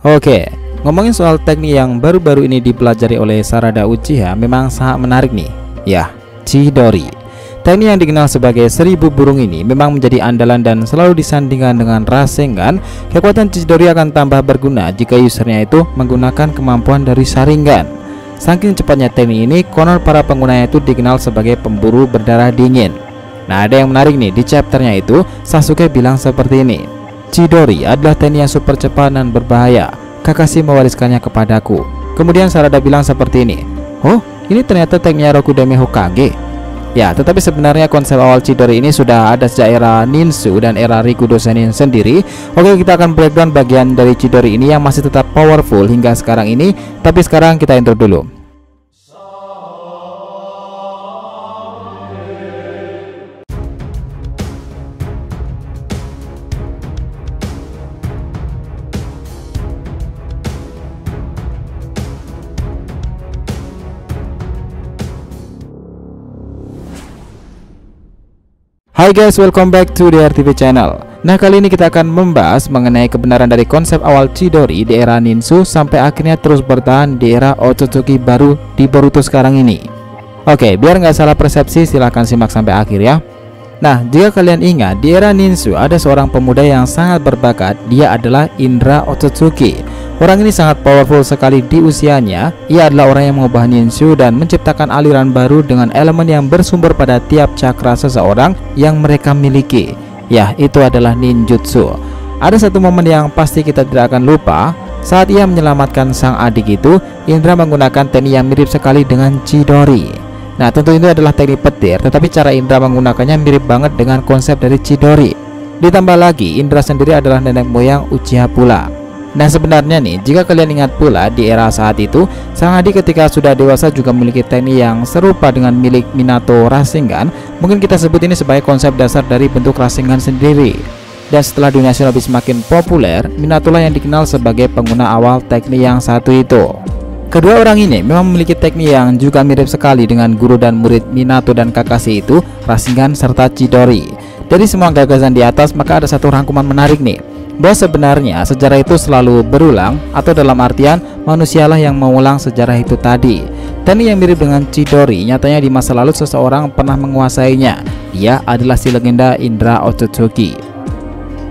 Oke, ngomongin soal teknik yang baru-baru ini dipelajari oleh Sarada Uchiha memang sangat menarik nih. Ya, Chidori. Teknik yang dikenal sebagai 1000 burung ini memang menjadi andalan dan selalu disandingkan dengan Rasengan. Kekuatan Chidori akan tambah berguna jika usernya itu menggunakan kemampuan dari Sharingan. Saking cepatnya teknik ini, konon para penggunanya itu dikenal sebagai pemburu berdarah dingin. Nah, ada yang menarik nih, di chapternya itu Sasuke bilang seperti ini: Chidori adalah teknik yang super cepat dan berbahaya. Kakashi mewariskannya kepadaku. Kemudian Sarada bilang seperti ini: oh, ini ternyata tekniknya Rokudame Hokage. Ya, tetapi sebenarnya konsep awal Chidori ini sudah ada sejak era Ninsu dan era Rikudo Senin sendiri. Oke, kita akan breakdown bagian dari Chidori ini yang masih tetap powerful hingga sekarang ini. Tapi sekarang kita intro dulu. Hai guys, welcome back to the RTV channel. Nah, kali ini kita akan membahas mengenai kebenaran dari konsep awal Chidori di era Ninsu sampai akhirnya terus bertahan di era Otsutsuki baru di Boruto sekarang ini. Oke, biar nggak salah persepsi, silahkan simak sampai akhir ya. Nah, jika kalian ingat, di era Ninsu ada seorang pemuda yang sangat berbakat. Dia adalah Indra Otsutsuki. Orang ini sangat powerful sekali di usianya. Ia adalah orang yang mengubah ninsu dan menciptakan aliran baru dengan elemen yang bersumber pada tiap cakra seseorang yang mereka miliki. Ya, itu adalah ninjutsu. Ada satu momen yang pasti kita tidak akan lupa. Saat ia menyelamatkan sang adik itu, Indra menggunakan teknik yang mirip sekali dengan Chidori. Nah, tentu itu adalah teknik petir, tetapi cara Indra menggunakannya mirip banget dengan konsep dari Chidori. Ditambah lagi, Indra sendiri adalah nenek moyang Uchiha pula. Nah, sebenarnya nih, jika kalian ingat pula di era saat itu, sang adik ketika sudah dewasa juga memiliki teknik yang serupa dengan milik Minato Rasengan. Mungkin kita sebut ini sebagai konsep dasar dari bentuk Rasengan sendiri. Dan setelah dunia shinobi semakin populer, Minato lah yang dikenal sebagai pengguna awal teknik yang satu itu. Kedua orang ini memang memiliki teknik yang juga mirip sekali dengan guru dan murid Minato dan Kakashi itu, Rasengan serta Chidori. Dari semua gagasan di atas, maka ada satu rangkuman menarik nih, bahwa sebenarnya sejarah itu selalu berulang, atau dalam artian manusialah yang mengulang sejarah itu tadi. Teknik yang mirip dengan Chidori nyatanya di masa lalu seseorang pernah menguasainya. Dia adalah si legenda Indra Otsutsuki.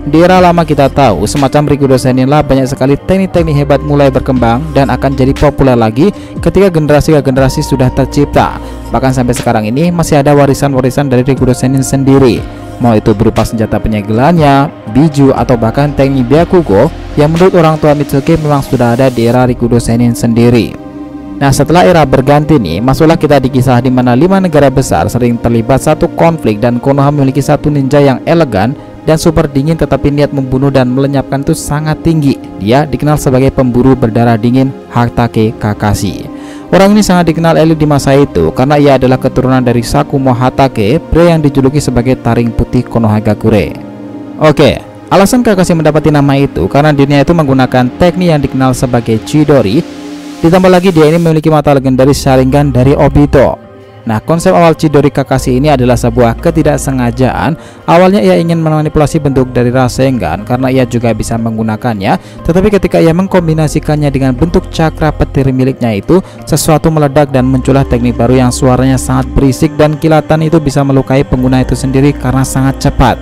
Di era lama kita tahu semacam Rikudo Senin lah banyak sekali teknik-teknik hebat mulai berkembang dan akan jadi populer lagi ketika generasi ke generasi sudah tercipta. Bahkan sampai sekarang ini masih ada warisan-warisan dari Rikudo Senin sendiri, mau itu berupa senjata penyegelannya, biju, atau bahkan teknik Byakugo yang menurut orang tua Mitsuki memang sudah ada di era Rikudo Senin sendiri. Nah, setelah era berganti nih, masuklah kita di kisah di mana 5 negara besar sering terlibat satu konflik dan Konoha memiliki satu ninja yang elegan dan super dingin, tetapi niat membunuh dan melenyapkan itu sangat tinggi. Dia dikenal sebagai pemburu berdarah dingin Hatake Kakashi. Orang ini sangat dikenal elit di masa itu karena ia adalah keturunan dari Sakumo Hatake, pria yang dijuluki sebagai taring putih Konohagakure. Oke, alasan Kakashi mendapati nama itu karena dirinya itu menggunakan teknik yang dikenal sebagai Chidori. Ditambah lagi dia ini memiliki mata legendaris Sharingan dari Obito. Nah, konsep awal Chidori Kakashi ini adalah sebuah ketidaksengajaan. Awalnya ia ingin memanipulasi bentuk dari Rasengan karena ia juga bisa menggunakannya, tetapi ketika ia mengkombinasikannya dengan bentuk cakra petir miliknya itu, sesuatu meledak dan muncullah teknik baru yang suaranya sangat berisik dan kilatan itu bisa melukai pengguna itu sendiri karena sangat cepat.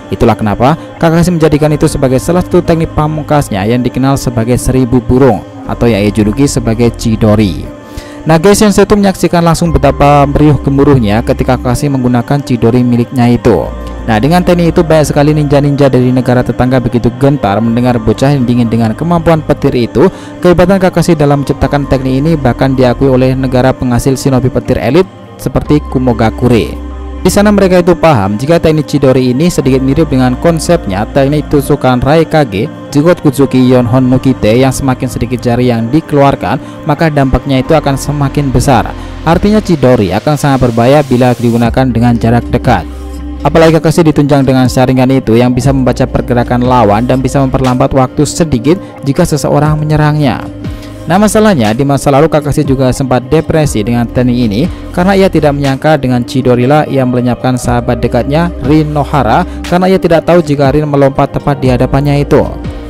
Itulah kenapa Kakashi menjadikan itu sebagai salah satu teknik pamungkasnya yang dikenal sebagai 1000 burung atau yang ia juluki sebagai Chidori. Nah guys, yang satu menyaksikan langsung betapa meriuh gemuruhnya ketika Kakashi menggunakan Chidori miliknya itu. Nah, dengan teknik itu banyak sekali ninja-ninja dari negara tetangga begitu gentar mendengar bocah yang dingin dengan kemampuan petir itu. Kehebatan Kakashi dalam menciptakan teknik ini bahkan diakui oleh negara penghasil shinobi petir elit seperti Kumogakure. Di sana mereka itu paham jika teknik Chidori ini sedikit mirip dengan konsepnya teknik tusukan Raikage Jigotsuki Yonhon no Kite, yang semakin sedikit jari yang dikeluarkan maka dampaknya itu akan semakin besar. Artinya Chidori akan sangat berbahaya bila digunakan dengan jarak dekat. Apalagi Kakashi ditunjang dengan Sharingan itu yang bisa membaca pergerakan lawan dan bisa memperlambat waktu sedikit jika seseorang menyerangnya. Nah, masalahnya di masa lalu Kakashi juga sempat depresi dengan teknik ini karena ia tidak menyangka dengan Chidori lah ia melenyapkan sahabat dekatnya Rin Nohara karena ia tidak tahu jika Rin melompat tepat di hadapannya itu.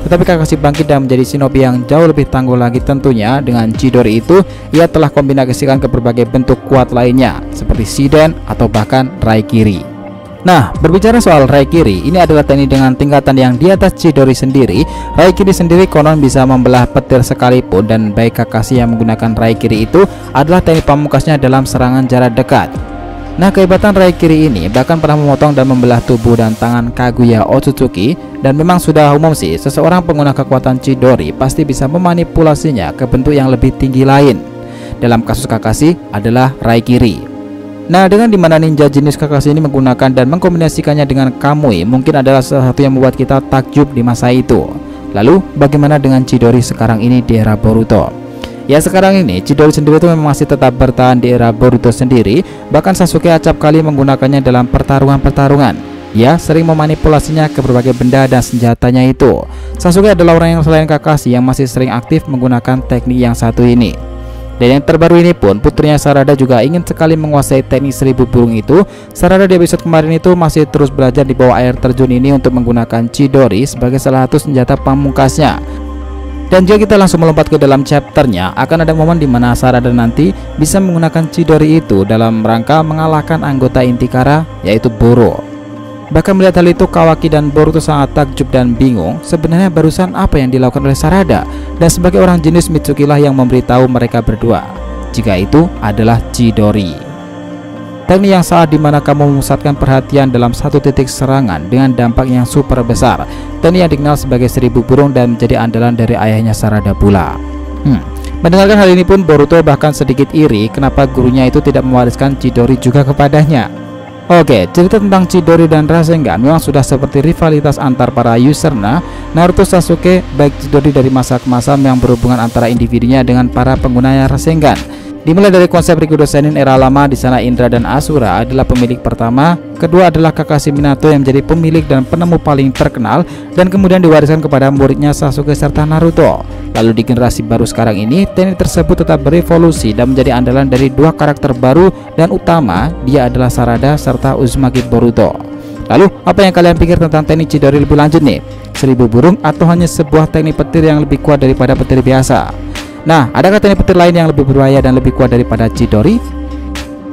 Tetapi Kakashi bangkit dan menjadi shinobi yang jauh lebih tangguh lagi tentunya. Dengan Chidori itu, ia telah kombinasikan ke berbagai bentuk kuat lainnya seperti Shiden atau bahkan Raikiri. Nah, berbicara soal Raikiri, ini adalah teknik dengan tingkatan yang di atas Chidori sendiri. Raikiri sendiri konon bisa membelah petir sekalipun, dan baik Kakashi yang menggunakan Raikiri itu adalah teknik pamungkasnya dalam serangan jarak dekat. Nah, kehebatan Raikiri ini bahkan pernah memotong dan membelah tubuh dan tangan Kaguya Otsutsuki, dan memang sudah umum sih seseorang pengguna kekuatan Chidori pasti bisa memanipulasinya ke bentuk yang lebih tinggi lain. Dalam kasus Kakashi adalah Raikiri. Nah, dengan dimana ninja jenis Kakashi ini menggunakan dan mengkombinasikannya dengan Kamui mungkin adalah salah satu yang membuat kita takjub di masa itu. Lalu, bagaimana dengan Chidori sekarang ini di era Boruto? Ya, sekarang ini Chidori sendiri itu memang masih tetap bertahan di era Boruto sendiri. Bahkan Sasuke acap kali menggunakannya dalam pertarungan-pertarungan. Ia sering memanipulasinya ke berbagai benda dan senjatanya itu. Sasuke adalah orang yang selain Kakashi yang masih sering aktif menggunakan teknik yang satu ini. Dan yang terbaru ini pun, putrinya Sarada juga ingin sekali menguasai teknik 1000 burung itu. Sarada di episode kemarin itu masih terus belajar di bawah air terjun ini untuk menggunakan Chidori sebagai salah satu senjata pamungkasnya. Dan jika kita langsung melompat ke dalam chapternya, akan ada momen di mana Sarada nanti bisa menggunakan Chidori itu dalam rangka mengalahkan anggota inti Kara, yaitu Boro. Bahkan melihat hal itu, Kawaki dan Boruto sangat takjub dan bingung sebenarnya barusan apa yang dilakukan oleh Sarada. Dan sebagai orang jenius, Mitsuki lah yang memberitahu mereka berdua jika itu adalah Chidori. Teknik yang saat dimana kamu memusatkan perhatian dalam satu titik serangan dengan dampak yang super besar. Teknik yang dikenal sebagai 1000 burung dan menjadi andalan dari ayahnya Sarada pula. Mendengarkan hal ini pun Boruto bahkan sedikit iri kenapa gurunya itu tidak mewariskan Chidori juga kepadanya. Oke, cerita tentang Chidori dan Rasengan memang sudah seperti rivalitas antar para userna. Naruto Sasuke, baik Chidori dari masa ke masa yang berhubungan antara individunya dengan para penggunanya Rasengan. Dimulai dari konsep Rikudo Senin era lama, di sana Indra dan Asura adalah pemilik pertama, kedua adalah Kakashi Minato yang menjadi pemilik dan penemu paling terkenal, dan kemudian diwariskan kepada muridnya Sasuke serta Naruto. Lalu di generasi baru sekarang ini, teknik tersebut tetap berevolusi dan menjadi andalan dari dua karakter baru dan utama, dia adalah Sarada serta Uzumaki Boruto. Lalu, apa yang kalian pikir tentang teknik Chidori lebih lanjut nih? 1000 burung atau hanya sebuah teknik petir yang lebih kuat daripada petir biasa? Nah, adakah teknik petir lain yang lebih berbahaya dan lebih kuat daripada Chidori?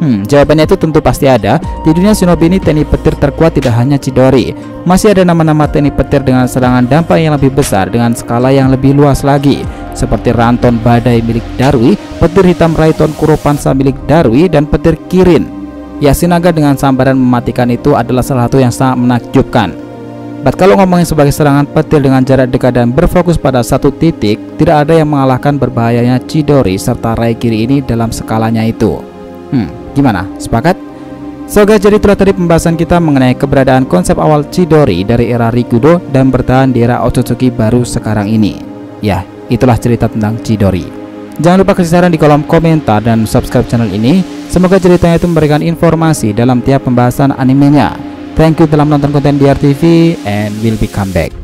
Jawabannya itu tentu pasti ada. Di dunia shinobi ini teknik petir terkuat tidak hanya Chidori. Masih ada nama-nama teknik petir dengan serangan dampak yang lebih besar dengan skala yang lebih luas lagi, seperti Ranton Badai milik Darui, petir hitam Raiton Kuropansa milik Darui, dan petir Kirin. Yasinaga dengan sambaran mematikan itu adalah salah satu yang sangat menakjubkan. Kalau ngomongin sebagai serangan petir dengan jarak dekat dan berfokus pada satu titik, tidak ada yang mengalahkan berbahayanya Chidori serta Raikiri ini dalam skalanya itu. Gimana? Sepakat? So guys, jadi itulah tadi pembahasan kita mengenai keberadaan konsep awal Chidori dari era Rikudo dan bertahan di era Otsutsuki baru sekarang ini. Ya, itulah cerita tentang Chidori. Jangan lupa kasih saran di kolom komentar dan subscribe channel ini. Semoga ceritanya itu memberikan informasi dalam tiap pembahasan animenya. Thank you telah menonton konten DRTV and we'll be come back.